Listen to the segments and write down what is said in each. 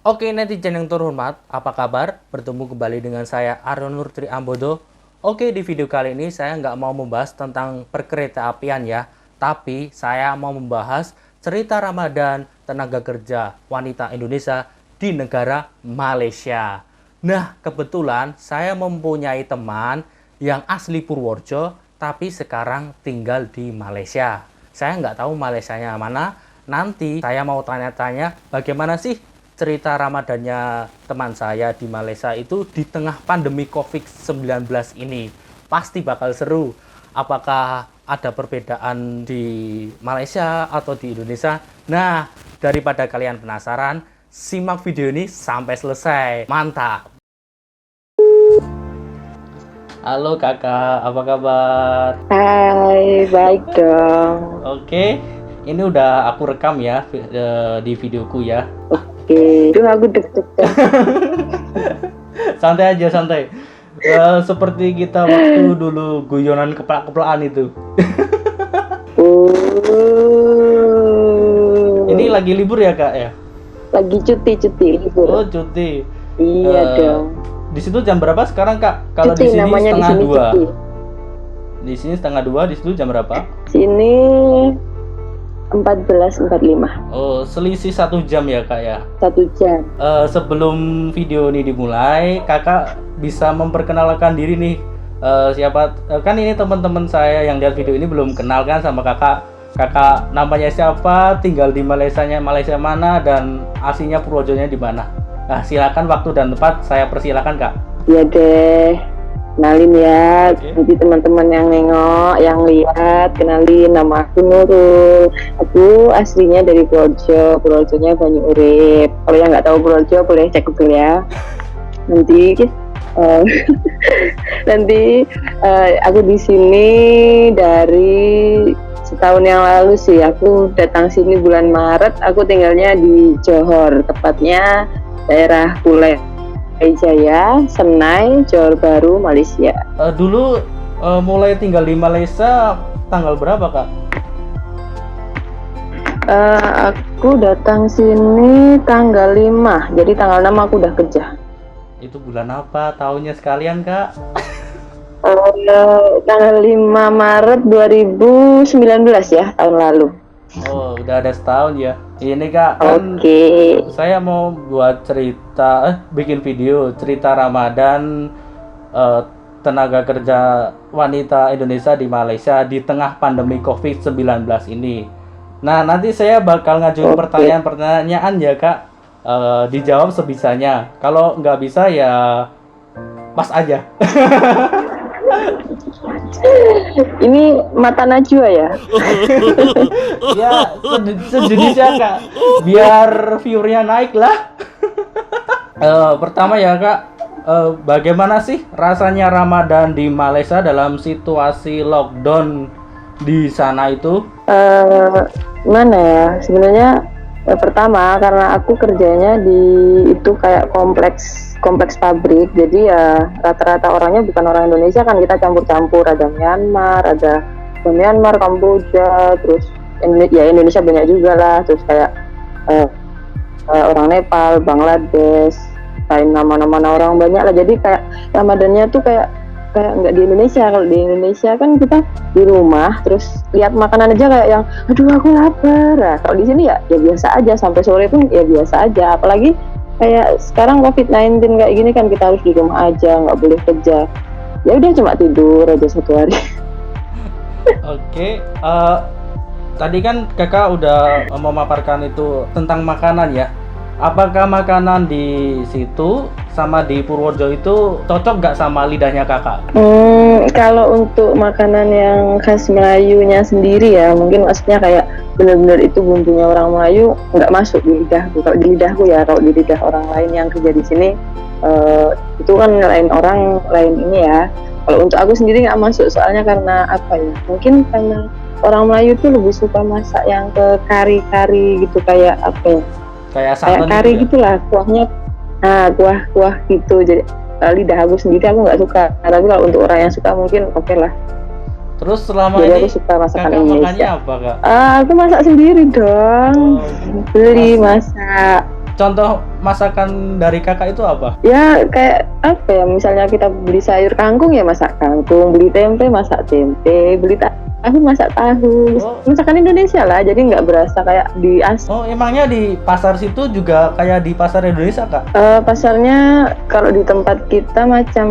Oke netizen yang terhormat, apa kabar? Bertemu kembali dengan saya Aryon Nur Triambodo. Oke, di video kali ini saya nggak mau membahas tentang perkeretaapian ya, tapi saya mau membahas cerita Ramadan tenaga kerja wanita Indonesia di negara Malaysia. Nah, kebetulan saya mempunyai teman yang asli Purworejo, tapi sekarang tinggal di Malaysia. Saya nggak tahu Malaysianya mana. Nanti saya mau tanya-tanya bagaimana sih cerita Ramadannya teman saya di Malaysia itu di tengah pandemi COVID-19 ini. Pasti bakal seru. Apakah ada perbedaan di Malaysia atau di Indonesia? Nah, daripada kalian penasaran, simak video ini sampai selesai. Mantap! Halo kakak, apa kabar? Hai, baik dong. Oke, ini udah aku rekam ya di videoku ya. Oke, itu aku deg-degan. Santai aja, santai. Seperti kita waktu dulu guyonan keplak-keplakan itu. Ini lagi libur ya kak ya? Lagi cuti libur. Oh cuti. Iya dong. Di situ jam berapa sekarang kak? Kalau Cuti, di sini namanya setengah di sini dua. cuti. Di sini setengah dua, di situ jam berapa? Sini 14.45. Oh selisih 1 jam ya kak ya? 1 jam. Sebelum video ini dimulai, kakak bisa memperkenalkan diri nih. Siapa kan ini teman-teman saya yang lihat video ini belum kenal kan sama kakak. Kakak namanya siapa, tinggal di Malaysia mana, dan aslinya Purworejonya di mana? Nah, silakan waktu dan tempat saya persilakan kak. Ya deh, kenalin ya. Oke. Jadi teman-teman yang nengok, yang lihat, kenalin, nama aku Nurul. Aku aslinya dari Purworejo, Purworejonya Banyu Urip. Kalau yang nggak tahu Purworejo boleh cek Google ya. Nanti aku di sini dari setahun yang lalu sih. Aku datang sini bulan Maret. Aku tinggalnya di Johor, tepatnya daerah Kulai Jaya, Senai, Johor Bahru, Malaysia. Dulu mulai tinggal di Malaysia tanggal berapa kak? Aku datang sini tanggal 5. Jadi tanggal 6 aku udah kerja. Itu bulan apa? Tahunnya sekalian kak? Tanggal 5 Maret 2019 ya, tahun lalu. Oh, udah ada setahun ya. Ini kak, kan Oke. saya mau buat cerita, bikin video cerita Ramadan tenaga kerja wanita Indonesia di Malaysia di tengah pandemi COVID-19 ini. Nah, nanti saya bakal ngajuin pertanyaan-pertanyaan ya kak. Dijawab sebisanya. Kalau nggak bisa ya pas aja. Ini mata najwa ya? Ya, sejenis ya kak. Biar viewernya naik lah. Pertama ya kak, bagaimana sih rasanya Ramadan di Malaysia dalam situasi lockdown di sana itu? Mana ya? Sebenarnya pertama karena aku kerjanya di itu kayak kompleks pabrik, jadi ya rata-rata orangnya bukan orang Indonesia kan, kita campur-campur, ada Myanmar, Kamboja, terus Indonesia banyak juga lah, terus kayak orang Nepal, Bangladesh, lain nama-nama orang banyak lah. Jadi kayak Ramadannya tuh kayak nggak di Indonesia. Kalau di Indonesia kan kita di rumah terus lihat makanan aja kayak yang aduh aku lapar. Nah, kalau di sini ya biasa aja, sampai sore pun ya biasa aja. Apalagi kayak sekarang COVID-19 kayak gini kan, kita harus di rumah aja, nggak boleh kerja. Ya udah cuma tidur aja 1 hari. Oke, tadi kan kakak udah memaparkan itu tentang makanan ya. Apakah makanan di situ sama di Purworejo itu cocok nggak sama lidahnya kakak? Kalau untuk makanan yang khas Melayunya sendiri ya, mungkin maksudnya kayak benar-benar itu bumbunya orang Melayu nggak masuk di lidahku. Kalau di lidahku ya, kalau di lidah orang lain yang kerja di sini itu kan lain orang, lain ini ya. Kalau untuk aku sendiri nggak masuk, soalnya karena apa ya? Mungkin karena orang Melayu tuh lebih suka masak yang ke kari-kari gitu, kayak apa ya? Kayak Kayak kari gitu ya? gitulah, kuahnya. Nah, kuah gitu. Jadi lidah aku sendiri aku nggak suka. Tapi kalau untuk orang yang suka mungkin oke lah. Terus selama Jadi ini aku suka masakan kakak makannya Indonesia. apa kak? Aku masak sendiri dong. Oh, Beli, masak. contoh masakan dari kakak itu apa? Ya kayak apa ya, misalnya kita beli sayur kangkung ya masak kangkung, beli tempe masak tempe, beli tahu masak tahu. Oh. Masakan Indonesia lah, jadi nggak berasa kayak di Oh, emangnya di pasar situ juga kayak di pasar Indonesia, Kak? pasarnya kalau di tempat kita macam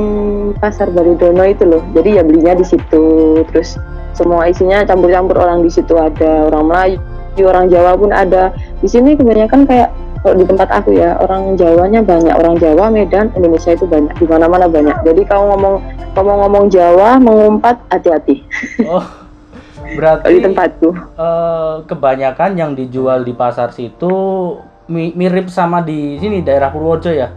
pasar Balidono itu loh. Jadi ya belinya di situ. Terus semua isinya campur-campur, orang di situ ada orang Melayu, orang Jawa pun ada. Di sini kebanyakan kayak kalau di tempat aku ya, orang Jawanya banyak, orang Jawa, Medan, Indonesia itu banyak, di mana-mana banyak. Jadi kalau ngomong Jawa, mengumpat, hati-hati. Oh, Di berarti tempatku. kebanyakan yang dijual di pasar situ mirip sama di sini daerah Purworejo ya?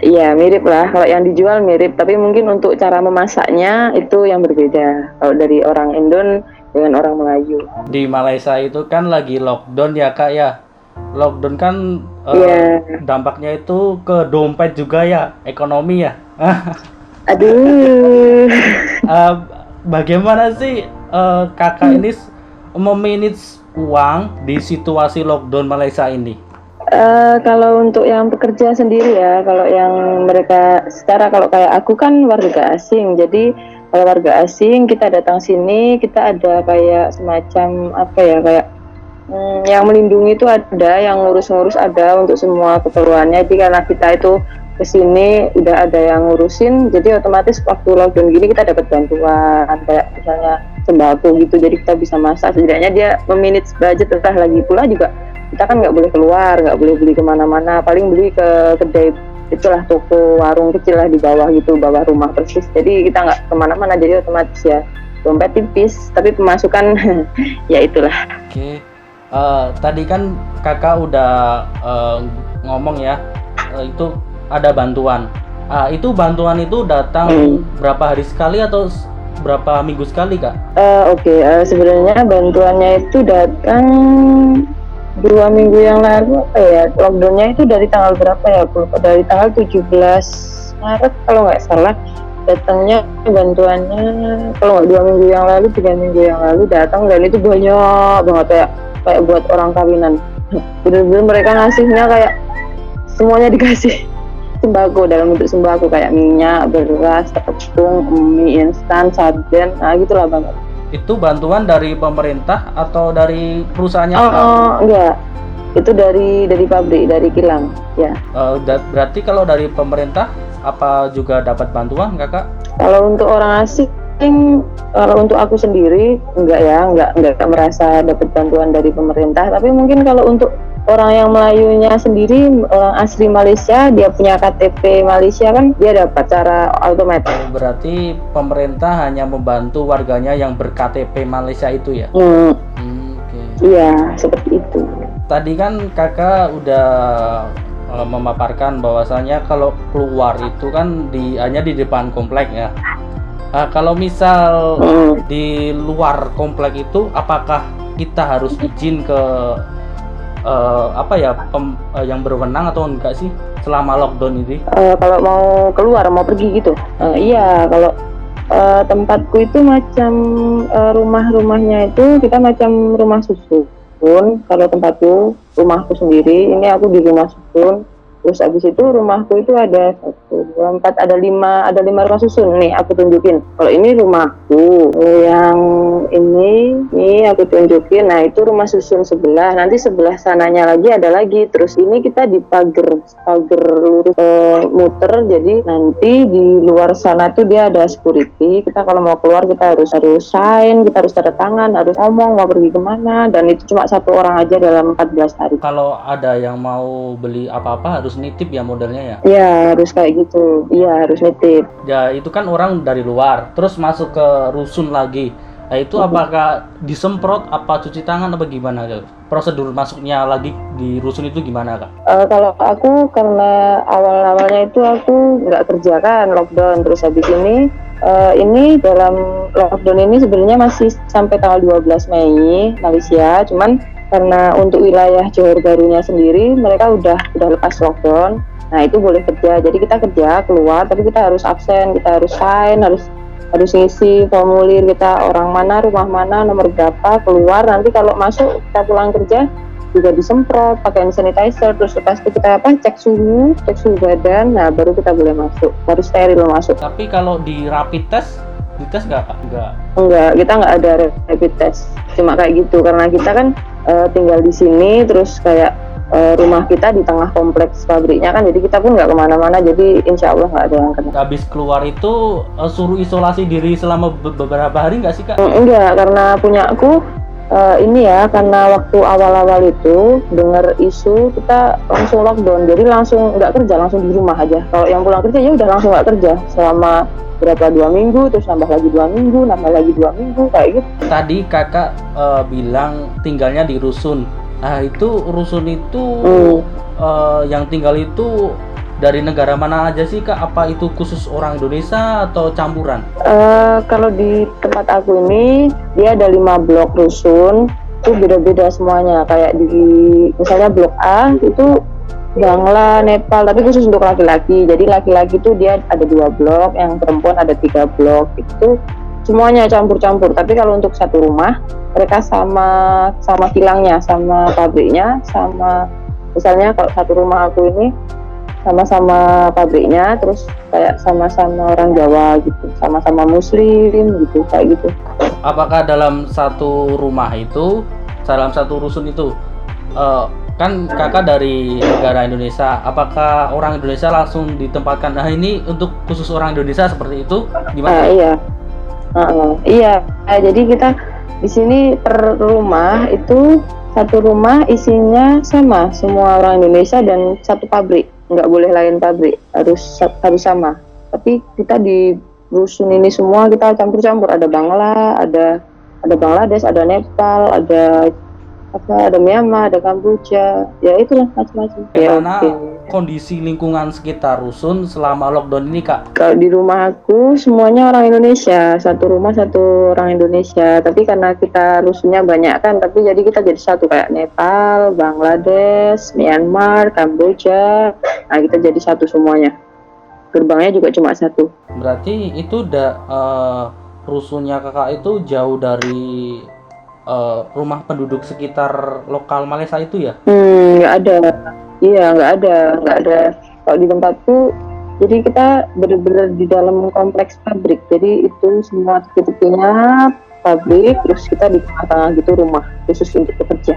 Iya mirip lah. Kalau yang dijual mirip, tapi mungkin untuk cara memasaknya itu yang berbeda. Kalau dari orang Indon dengan orang Melayu. Di Malaysia itu kan lagi lockdown ya, Kak ya? Lockdown kan Iya. dampaknya itu ke dompet juga ya, ekonomi ya. Aduh. Bagaimana sih kakak ini memanage uang di situasi lockdown Malaysia ini? Kalau untuk yang pekerja sendiri ya, kalau yang mereka kalau kayak aku kan warga asing, jadi kalau warga asing kita datang sini, kita ada kayak semacam apa ya, kayak yang melindungi itu ada, yang ngurus-ngurus ada untuk semua keperluannya. Jadi karena kita itu kesini udah ada yang ngurusin, jadi otomatis waktu lockdown gini kita dapat bantuan kayak misalnya sembako gitu, jadi kita bisa masak. Setidaknya dia memanage budget. Lagi pula juga kita kan nggak boleh keluar, nggak boleh beli kemana-mana, paling beli ke kedai itulah, toko warung kecil lah di bawah gitu, bawah rumah persis. Jadi kita nggak kemana-mana, jadi otomatis ya dompet tipis, tapi pemasukan ya itulah. Oke. Tadi kan kakak udah ngomong ya, itu ada bantuan. Itu bantuan itu datang berapa hari sekali atau berapa minggu sekali, Kak? Oke, sebenarnya bantuannya itu datang 2 minggu yang lalu. Apa ya, lockdownnya itu dari tanggal berapa ya? Dari tanggal 17 Maret kalau nggak salah datangnya bantuannya. Kalau nggak 2 minggu yang lalu, 3 minggu yang lalu datang, dan itu banyak banget kayak buat orang kawinan. Bener-bener mereka ngasihnya kayak semuanya dikasih. Sembako, dalam bentuk sembako kayak minyak, beras, tepung, mie instan, sarden, nah gitulah banget. Itu bantuan dari pemerintah atau dari perusahaannya? Enggak, itu dari pabrik, dari kilang ya. Berarti kalau dari pemerintah apa juga dapat bantuan, kakak? Kalau untuk orang asing, kalau untuk aku sendiri enggak merasa dapat bantuan dari pemerintah. Tapi mungkin kalau untuk orang yang Melayunya sendiri, orang asli Malaysia, dia punya KTP Malaysia kan, dia dapat secara otomatis. Berarti pemerintah hanya membantu warganya yang ber-KTP Malaysia itu ya? Okay. Iya, seperti itu. Tadi kan kakak udah memaparkan bahwasanya kalau keluar itu kan hanya di depan komplek ya. Kalau misal di luar komplek itu, apakah kita harus izin ke yang berwenang atau enggak sih selama lockdown ini? Kalau mau keluar, mau pergi gitu, iya. Kalau tempatku itu macam rumahnya itu kita macam rumah susun. Kalau tempatku, rumahku sendiri, ini aku di rumah susun. Terus abis itu rumahku itu ada 1, 2, 4, ada 5 rumah susun. Nih aku tunjukin. Kalau ini rumahku, yang ini aku tunjukin. Nah itu rumah susun sebelah. Nanti sebelah sananya lagi ada lagi. Terus ini kita di pagar lurus muter. Jadi nanti di luar sana tuh dia ada security. Kita kalau mau keluar kita harus sign, kita harus tanda tangan, harus ngomong mau pergi kemana. Dan itu cuma 1 orang aja dalam 14 hari. Kalau ada yang mau beli apa-apa harus nitip ya modelnya ya? Iya harus kayak gitu, iya harus nitip. Ya itu kan orang dari luar, terus masuk ke rusun lagi. Nah itu apakah disemprot, apa cuci tangan, apa gimana? Prosedur masuknya lagi di rusun itu gimana, Kak? Kalau aku, karena awalnya itu aku nggak kerja kan, lockdown. Terus habis ini dalam lockdown ini sebenarnya masih sampai tanggal 12 Mei Malaysia. Cuman karena untuk wilayah Johor Barunya sendiri mereka udah lepas lockdown, nah itu boleh kerja. Jadi kita kerja keluar, tapi kita harus absen, kita harus sign, harus ngisi formulir, kita orang mana, rumah mana, nomor berapa, keluar. Nanti kalau masuk kita pulang kerja juga disemprot pakai hand sanitizer, terus lepas itu kita cek suhu badan, nah baru kita boleh masuk, baru steril masuk. Tapi kalau di rapid test, dites nggak Kak? Enggak, kita nggak ada rapid test, cuma kayak gitu karena kita kan tinggal di sini, terus kayak rumah kita di tengah kompleks pabriknya kan, jadi kita pun nggak kemana-mana, jadi insya Allah nggak ada yang kena. Habis keluar itu suruh isolasi diri selama beberapa hari nggak sih Kak? Enggak, karena punya aku ini ya, karena waktu awal-awal itu dengar isu kita langsung lockdown, jadi langsung nggak kerja, langsung di rumah aja. Kalau yang pulang kerja ya udah langsung nggak kerja selama berapa 2 minggu, terus nambah lagi 2 minggu, nambah lagi 2 minggu kayak gitu. Tadi kakak bilang tinggalnya di rusun. Nah itu rusun itu yang tinggal itu dari negara mana aja sih Kak? Apa itu khusus orang Indonesia atau campuran? Kalau di tempat aku ini dia ada 5 blok rusun, itu beda-beda semuanya. Kayak di misalnya blok A itu Bangla, Nepal, tapi khusus untuk laki-laki. Jadi laki-laki itu dia ada 2 blok, yang perempuan ada 3 blok. Itu semuanya campur-campur. Tapi kalau untuk satu rumah mereka sama kilangnya, sama pabriknya, sama misalnya kalau satu rumah aku ini sama-sama pabriknya, terus kayak sama-sama orang Jawa gitu, sama-sama Muslim gitu, kayak gitu. Apakah dalam satu rumah itu, dalam satu rusun itu, kan kakak dari negara Indonesia, apakah orang Indonesia langsung ditempatkan? Nah ini untuk khusus orang Indonesia seperti itu, gimana? Iya, iya. Jadi kita di sini per rumah itu satu rumah isinya sama semua orang Indonesia dan satu pabrik, nggak boleh lain pabrik, harus sama. Tapi kita di rusun ini semua kita campur-campur, ada Bangla, ada Bangladesh, ada Nepal, ada Myanmar, ada Kamboja, ya itulah macam-macam. Bagaimana kondisi lingkungan sekitar rusun selama lockdown ini Kak? Kalau di rumah aku semuanya orang Indonesia, satu rumah satu orang Indonesia. Tapi karena kita rusunnya banyak kan, tapi jadi kita jadi satu kayak Nepal, Bangladesh, Myanmar, Kamboja. Nah kita jadi satu semuanya. Gerbangnya juga cuma satu. Berarti itu rusunnya kakak itu jauh dari rumah penduduk sekitar lokal Malaysia itu ya? Nggak ada. Iya, nggak ada. Kalau di tempatku, jadi kita benar-benar di dalam kompleks pabrik. Jadi itu semua tepi-tepinya pabrik, terus kita di tengah-tengah gitu rumah khusus untuk bekerja.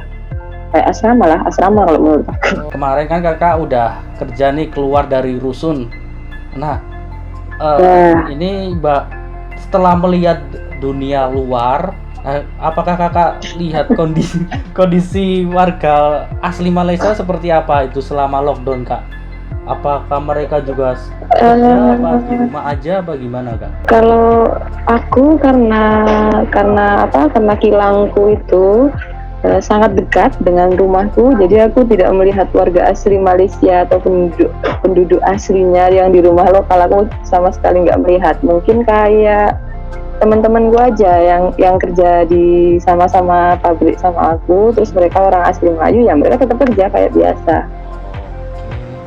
Kayak asrama kalau menurut aku. Kemarin kan kakak udah kerja nih keluar dari rusun. Nah, ini Mbak, setelah melihat dunia luar, apakah kakak lihat kondisi warga asli Malaysia seperti apa itu selama lockdown Kak? Apakah mereka juga kerja apa di rumah aja bagaimana Kak? Kalau aku karena kilangku itu sangat dekat dengan rumahku, jadi aku tidak melihat warga asli Malaysia atau penduduk aslinya yang di rumah lokal, aku sama sekali nggak melihat. Mungkin kayak teman-teman gue aja yang kerja di sama-sama pabrik sama aku, terus mereka orang asli Melayu, ya mereka tetap kerja kayak biasa.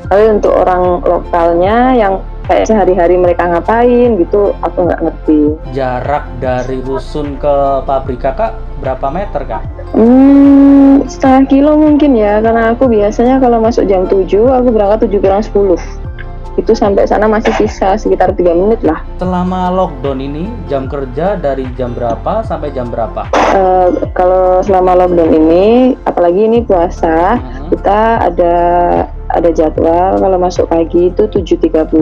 Tapi untuk orang lokalnya yang kayak sehari-hari mereka ngapain gitu, aku nggak ngerti. Jarak dari rusun ke pabrik kakak berapa meter Kak? Setengah kilo mungkin ya, karena aku biasanya kalau masuk jam 7, aku berangkat 7:10. Itu sampai sana masih sisa sekitar 3 menit lah. Selama lockdown ini jam kerja dari jam berapa sampai jam berapa? Kalau selama lockdown ini, apalagi ini puasa, kita ada jadwal kalau masuk pagi itu 7:30,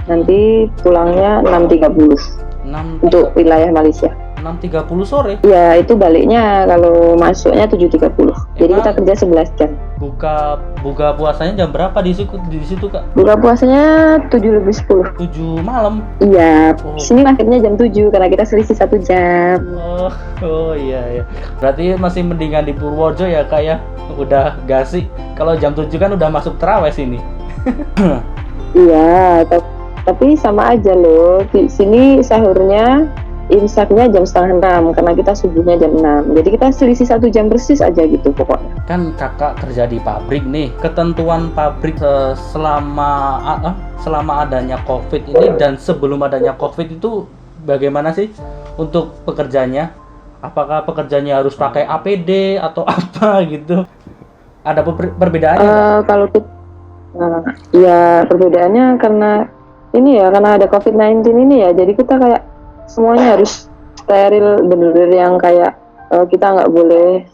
nanti pulangnya 6:30 untuk wilayah Malaysia. 6:30 sore? Ya, itu baliknya kalau masuknya 7:30. Jadi kita kerja 11 jam. Buka puasanya jam berapa di situ Kak? Buka puasanya 7:10. 7 malam? Iya, sini akhirnya jam 7 karena kita selisih 1 jam. Oh iya. Berarti masih mendingan di Purworejo ya Kak ya? Udah gasik. Kalau jam 7 kan udah masuk tarawih sini. Iya, tapi sama aja loh. Di sini sahurnya imsaknya jam 5:30 karena kita subuhnya jam 6. Jadi kita selisih 1 jam persis aja gitu pokoknya. Kan kakak kerja di pabrik nih, ketentuan pabrik selama adanya COVID ini dan sebelum adanya COVID itu bagaimana sih untuk pekerjanya? Apakah pekerjanya harus pakai APD atau apa gitu? Ada perbedaannya nggak? Kalau kita, ya perbedaannya karena ini ya, karena ada COVID-19 ini ya, jadi kita kayak semuanya harus steril, bener-bener yang kayak kita nggak boleh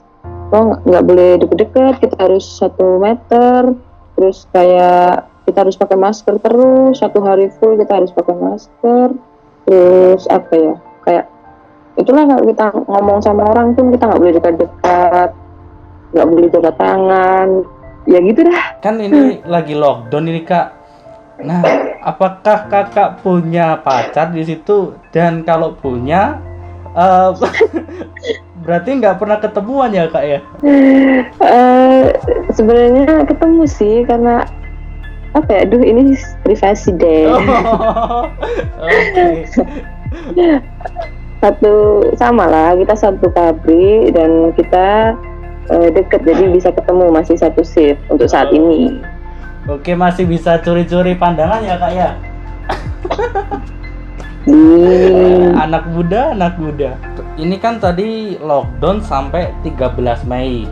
deket-deket, kita harus 1 meter, terus kayak kita harus pakai masker terus 1 hari full kita harus pakai masker, terus apa ya, kayak itulah kalau kita ngomong sama orang pun kita nggak boleh dekat-dekat, nggak boleh jabat tangan, ya gitu dah. Kan ini lagi lockdown ini Kak. Nah, apakah Kakak punya pacar di situ? Dan kalau punya, berarti nggak pernah ketemuan ya Kak ya? Sebenarnya ketemu sih, karena apa ya, aduh ini privasi deh. Oke. Sama lah, kita satu pabrik dan kita deket, jadi bisa ketemu, masih satu shift untuk saat ini. Oke, masih bisa curi-curi pandangan ya Kak ya? Anak muda. Ini kan tadi lockdown sampai 13 Mei.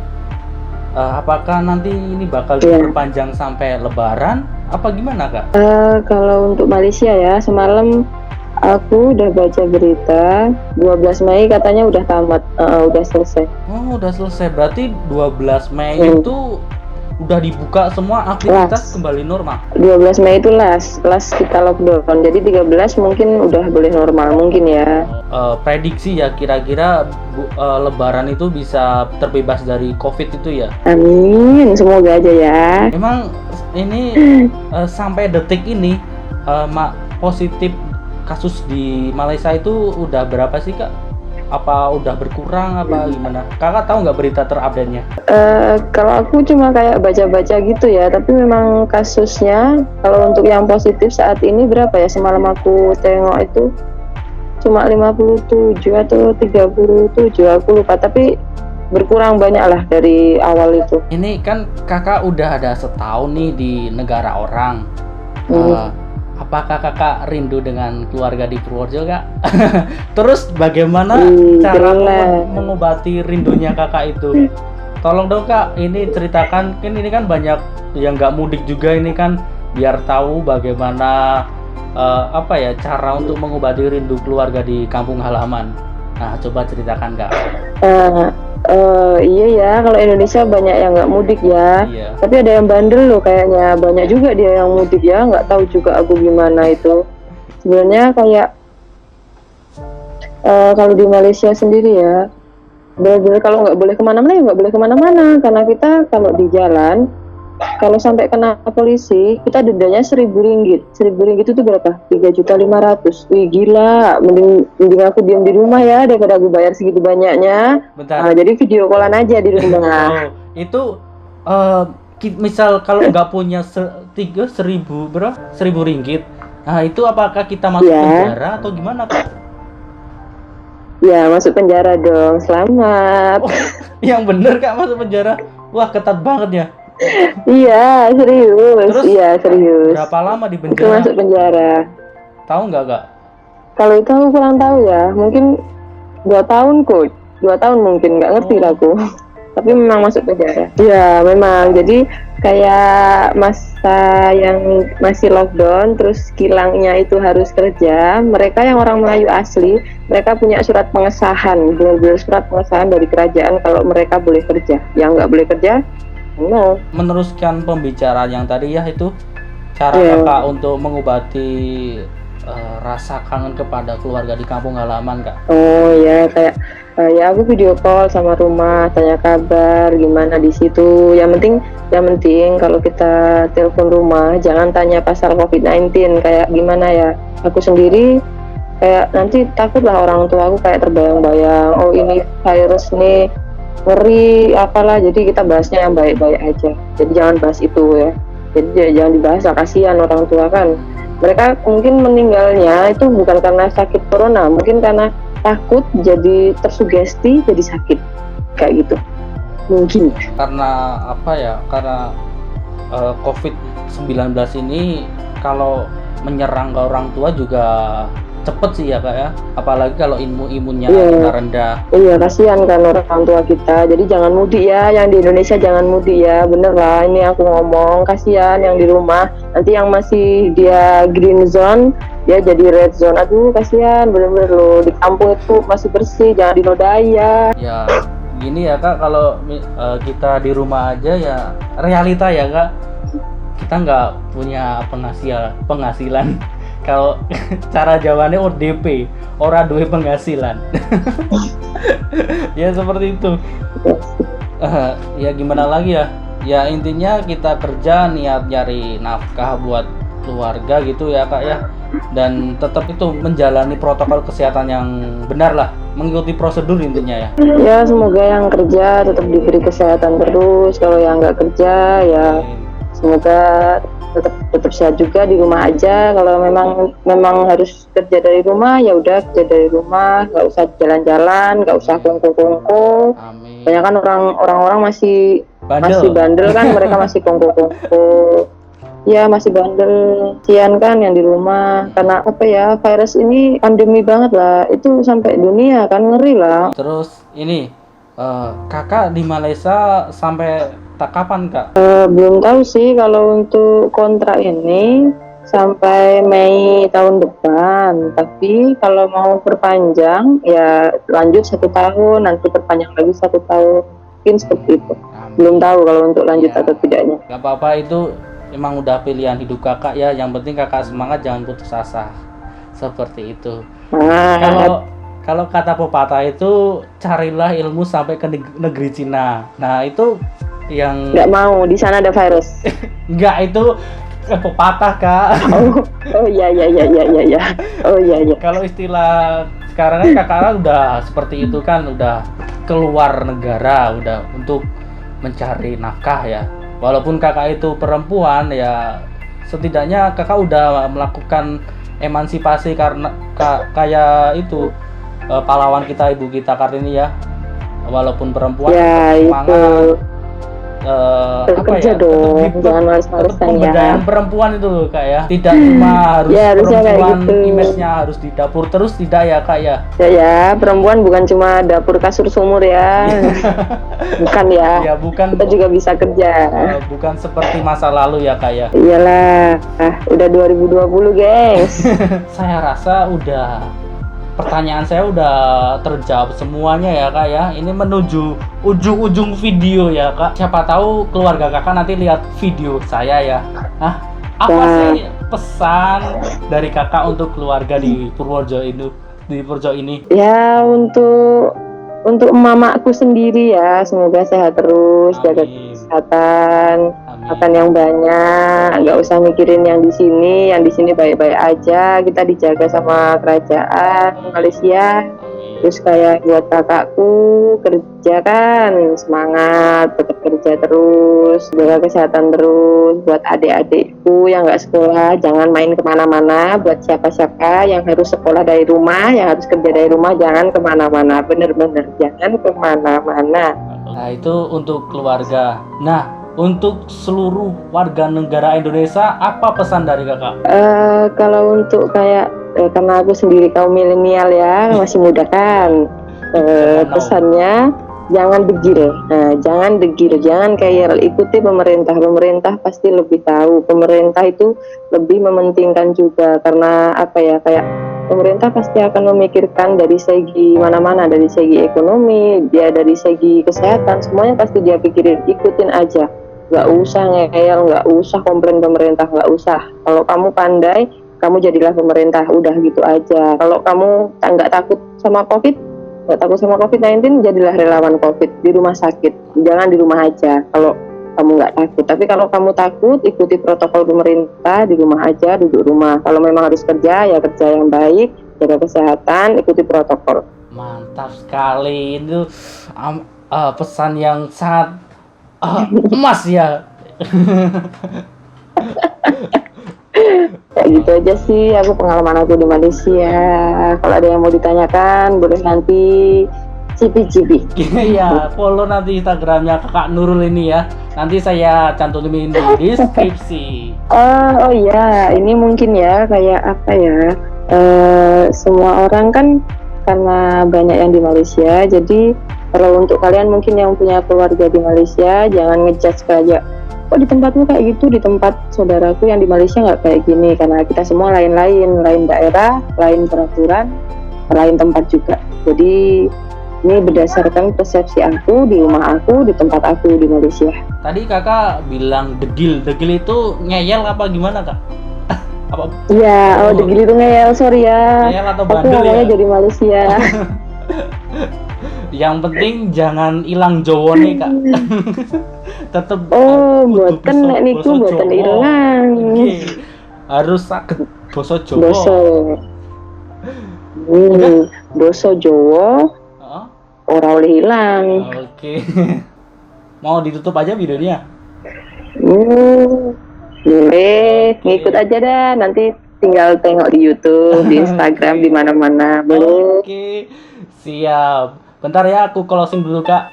Apakah nanti ini bakal diperpanjang sampai Lebaran? Apa gimana Kak? Kalau untuk Malaysia ya, semalam aku udah baca berita 12 Mei katanya udah tamat, udah selesai. Oh, udah selesai. Berarti 12 Mei itu udah dibuka semua aktivitas kembali normal. 12 Mei itu last kita lockdown. Jadi 13 mungkin udah boleh normal mungkin ya. Prediksi ya, kira-kira Lebaran itu bisa terbebas dari COVID itu ya. Amin, semoga aja ya. Memang ini sampai detik ini positif kasus di Malaysia itu udah berapa sih Kak? Apa udah berkurang apa gimana? Kakak tahu nggak berita terupdate-nya? Kalau aku cuma kayak baca-baca gitu ya, tapi memang kasusnya kalau untuk yang positif saat ini berapa ya? Semalam aku tengok itu cuma 57 atau 37, aku lupa, tapi berkurang banyak lah dari awal itu. Ini kan kakak udah ada setahun nih di negara orang. Apakah kakak rindu dengan keluarga di Purworejo Kak? Terus bagaimana cara mengobati rindunya kakak itu? Tolong dong Kak, ini ceritakan, kan ini kan banyak yang nggak mudik juga ini kan, biar tahu bagaimana cara untuk mengobati rindu keluarga di kampung halaman. Nah, coba ceritakan Kak. Iya ya, kalau Indonesia banyak yang nggak mudik ya. Iya. Tapi ada yang bandel loh kayaknya, banyak juga dia yang mudik ya, nggak tahu juga aku gimana itu. Sebenarnya kayak kalau di Malaysia sendiri ya, benar-benar kalau nggak boleh kemana-mana ya nggak boleh kemana-mana, karena kita kalau di jalan, kalau sampai kena polisi, kita dendanya 1.000 ringgit. 1.000 ringgit itu berapa? 3.500.000. Wih gila, mending aku diam di rumah ya daripada aku bayar segitu banyaknya. Jadi video callan aja di rumah. Itu misal kalau nggak punya 1.000 ringgit, nah itu apakah kita masuk penjara atau gimana Kak? Ya masuk penjara dong, selamat. Yang bener Kak, masuk penjara? Wah ketat banget ya. Iya serius. Terus, iya serius. Berapa lama di penjara? Itu masuk penjara. Tahu nggak Kak? Kalau itu aku kurang tahu ya, mungkin 2 tahun kok, 2 tahun mungkin, nggak ngerti lah aku. Tapi memang masuk penjara. Iya memang. Jadi kayak masa yang masih lockdown, terus kilangnya itu harus kerja. Mereka yang orang Melayu asli, mereka punya surat pengesahan, benar-benar surat pengesahan dari kerajaan kalau mereka boleh kerja. Yang nggak boleh kerja, no. Meneruskan pembicaraan yang tadi ya, itu cara kakak untuk mengobati rasa kangen kepada keluarga di kampung halaman Kak. Oh ya, kayak ya aku video call sama rumah, tanya kabar gimana di situ. Yang penting kalau kita telepon rumah jangan tanya pasal COVID-19 kayak gimana ya. Aku sendiri kayak nanti takut lah orang tua aku kayak terbayang-bayang, oh ini virus nih ngeri apalah, jadi kita bahasnya yang baik-baik aja. Jadi jangan bahas itu ya. Jadi jangan dibahas lah, kasihan orang tua kan. Mereka mungkin meninggalnya itu bukan karena sakit corona, mungkin karena takut jadi tersugesti jadi sakit kayak gitu mungkin. Karena apa ya, karena COVID-19 ini kalau menyerang ke orang tua juga cepet sih ya kak ya, apalagi kalau imunnya Iya. kita rendah. Iya, kasihan kan orang tua kita. Jadi jangan mudik ya, yang di Indonesia jangan mudik ya. Bener lah, ini aku ngomong, kasihan yang di rumah. Nanti yang masih dia green zone, dia jadi red zone. Aduh, kasihan bener-bener loh. Di kampung itu masih bersih, jangan dinodai ya. Ya gini ya kak, kalau kita di rumah aja ya realita ya kak, kita nggak punya penghasilan. Kalau cara jawabannya ODP, ora duwe penghasilan. Ya seperti itu. Ya gimana lagi ya, ya intinya kita kerja niat nyari nafkah buat keluarga gitu ya kak ya, dan tetap itu menjalani protokol kesehatan yang benar lah, mengikuti prosedur intinya ya. Ya, semoga yang kerja tetap diberi kesehatan terus. Kalau yang nggak kerja ya semoga tetap sehat juga, di rumah aja. Kalau memang harus kerja dari rumah ya udah kerja dari rumah, nggak usah jalan-jalan, nggak usah kongko-kongko. Amin. Banyak kan orang-orang masih Bandel. bandel kan, mereka masih kongko-kongko. Ya masih bandel, kasihan kan yang di rumah. Karena apa ya, virus ini pandemi banget lah, itu sampai dunia kan, ngeri lah. Terus ini kakak di Malaysia sampai tak kapan kak? Belum tahu sih kalau untuk kontrak ini sampai Mei tahun depan. Tapi kalau mau perpanjang ya lanjut 1 tahun, nanti perpanjang lagi 1 tahun. Mungkin seperti itu. Belum tahu kalau untuk lanjut Ya. atau tidaknya. Gak apa-apa, itu emang udah pilihan hidup kakak ya. Yang penting kakak semangat, jangan putus asa. Seperti itu. Nah, Kalau kata pepatah itu carilah ilmu sampai ke negeri Cina. Nah itu yang nggak mau, di sana ada virus. enggak, itu pepatah kak. Oh iya. Oh iya. Kalau istilah sekarang kan kakak udah seperti itu kan, udah keluar negara, udah untuk mencari nafkah ya. Walaupun kakak itu perempuan ya, setidaknya kakak udah melakukan emansipasi karena kayak itu pahlawan kita, ibu kita Kartini ya. Walaupun perempuan Ya itu. semangat Kerja dong, jangan males-malesan ya. pemberdayaan perempuan itu loh kak ya, tidak cuma harus Ya, harusnya kayak perempuan gitu. image-nya harus di dapur terus, tidak ya kak ya. Ya, perempuan bukan cuma dapur kasur sumur ya. Bukan ya. Ya bukan Kita juga bisa kerja. bukan seperti masa lalu ya kak ya. Iyalah, udah 2020, gengs. Saya rasa pertanyaan saya udah terjawab semuanya ya kak ya. Ini menuju ujung-ujung video ya kak. Siapa tahu keluarga kakak nanti lihat video saya ya. Apa sih pesan dari kakak untuk keluarga di Purworejo ini? Ya, untuk mamaku sendiri ya, semoga sehat terus, jaga Amin. kesehatan, Amin. makan yang banyak, nggak usah mikirin yang di sini baik-baik aja, kita dijaga sama kerajaan Malaysia. Terus kayak buat kakakku, kerja kan, semangat, tetap kerja terus, jaga kesehatan terus. Buat adik-adikku yang nggak sekolah, jangan main kemana-mana. Buat siapa-siapa yang harus sekolah dari rumah, yang harus kerja dari rumah, jangan kemana-mana, bener-bener jangan kemana-mana. Nah itu untuk keluarga. Nah untuk seluruh warga negara Indonesia, apa pesan dari kakak? Kalau untuk kayak karena aku sendiri kaum milenial ya, masih muda kan, pesannya jangan degil. Jangan degil, jangan kayak ikuti pemerintah. Pemerintah pasti lebih tahu. Pemerintah itu lebih mementingkan juga, karena apa ya, kayak pemerintah pasti akan memikirkan dari segi mana-mana, dari segi ekonomi, dia dari segi kesehatan, semuanya pasti dia pikirin. Ikutin aja, nggak usah ngeyel, nggak usah komplain pemerintah, nggak usah. Kalau kamu pandai, kamu jadilah pemerintah, udah gitu aja. Kalau kamu nggak takut sama COVID-19, jadilah relawan COVID di rumah sakit, jangan di rumah aja kalau kamu nggak takut. Tapi kalau kamu takut, ikuti protokol pemerintah, di rumah aja, duduk rumah. Kalau memang harus kerja, ya kerja yang baik, jaga kesehatan, ikuti protokol. Mantap sekali, itu pesan yang sangat emas ya. Kayak gitu aja sih aku, pengalaman aku di Malaysia. Kalau ada yang mau ditanyakan, boleh nanti cipi-cipi. Iya, follow nanti Instagramnya kakak Nurul ini ya. Nanti saya cantumin di deskripsi. Oh iya, ini mungkin ya kayak apa ya, semua orang kan karena banyak yang di Malaysia, jadi kalau untuk kalian mungkin yang punya keluarga di Malaysia, jangan ngejudge kayak kok di tempatmu kayak gitu, di tempat saudaraku yang di Malaysia nggak kayak gini, karena kita semua lain-lain, lain daerah, lain peraturan, lain tempat juga. Jadi ini berdasarkan persepsi aku di rumah aku, di tempat aku di Malaysia. Tadi kakak bilang degil itu ngeyel apa gimana kak? Apa? Iya, degil itu ngeyel, sorry ya. Ngeyel atau Aku bandel ngomongnya ya? jadi Malaysia. Yang penting jangan ilang Jawa nih kak. Tetep Buatan nek niku buatan ilang. Harus saged basa Jawa. Basa Jawa Heeh. ora oleh hilang. Oke. Mau ditutup aja videonya? Boleh, ngikut aja dah. Nanti tinggal tengok di YouTube, di Instagram, di mana-mana. Boleh. Oke, siap. Bentar ya, aku closing dulu kak.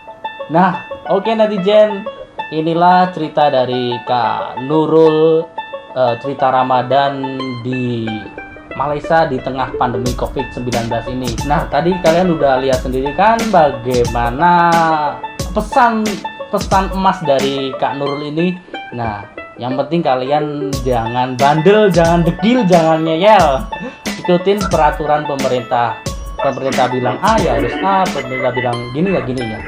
Nah, oke netizen, inilah cerita dari Kak Nurul, cerita Ramadan di Malaysia di tengah pandemi COVID-19 ini. Nah, tadi kalian udah lihat sendiri kan bagaimana pesan emas dari Kak Nurul ini. Nah, yang penting kalian jangan bandel, jangan degil, jangan ngeyel. Ikutin peraturan pemerintah. Pemerintah bilang A ya harus A, pemerintah bilang gini ya gini ya.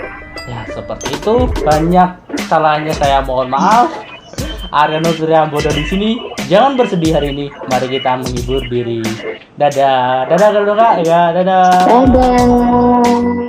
Ya seperti itu. Banyak salahnya, saya mohon maaf. Aryono Triambodo di sini. Jangan bersedih hari ini. Mari kita menghibur diri. Dadah. Dadah kalau kak ya. Dadah. Dadah.